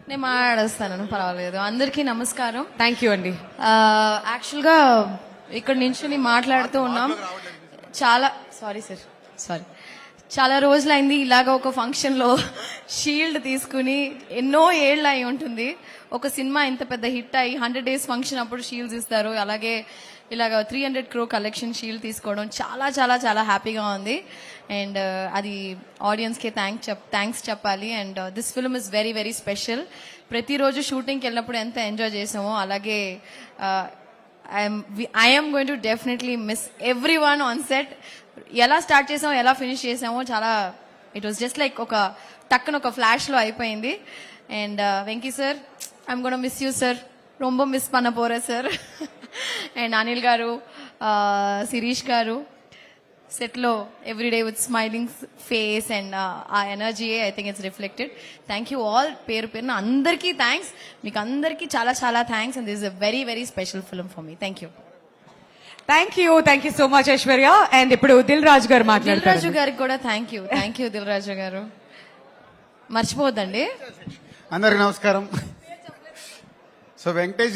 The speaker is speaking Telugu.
నేను మాట్లాడేస్తాను, పర్వాలేదు. అందరికీ నమస్కారం. థ్యాంక్ యూ అండి. యాక్చువల్గా ఇక్కడ నుంచి మాట్లాడుతూ ఉన్నాం. చాలా రోజులైంది ఇలాగ ఒక ఫంక్షన్లో షీల్డ్ తీసుకుని. ఎన్నో ఏళ్ళు అయి ఉంటుంది. ఒక సినిమా ఇంత పెద్ద హిట్ అయ్యి 100 days ఫంక్షన్ అప్పుడు షీల్డ్స్ ఇస్తారు. అలాగే ఇలాగ 300 crore కలెక్షన్ షీల్డ్ తీసుకోవడం చాలా చాలా చాలా హ్యాపీగా ఉంది. అండ్ అది ఆడియన్స్కి థ్యాంక్స్ చెప్పాలి. And this film is very very special. ప్రతిరోజు షూటింగ్కి వెళ్ళినప్పుడు ఎంత ఎంజాయ్ చేసామో అలాగే I'm going to definitely miss every one on set. ఎలా స్టార్ట్ చేసామో ఎలా ఫినిష్ చేసామో చాలా ఇట్ వాస్ జస్ట్ లైక్ ఒక టక్కున ఒక ఫ్లాష్లో అయిపోయింది. And Venky sir, I'm gonna miss you sir, రొంబ మిస్ పన్న పోరా సార్. అండ్ అనిల్ గారు, శిరీష్ గారు సెట్లో everyday with smiling face and ఆ energy I think it's reflected. Thank you all, పేరు పేరున అందరికీ థ్యాంక్స్. మీకు అందరికీ చాలా చాలా thanks. And this is a very very special film for me. Thank you so much Aishwarya. And ఇప్పుడు దిల్ రాజు గారు మాట్లాడతారు. దిల్ రాజు గారికి కూడా థ్యాంక్ యూ దిల్ రాజు గారు. మర్చిపోవద్దండి. అందరికి నమస్కారం. సో వెంకటేష్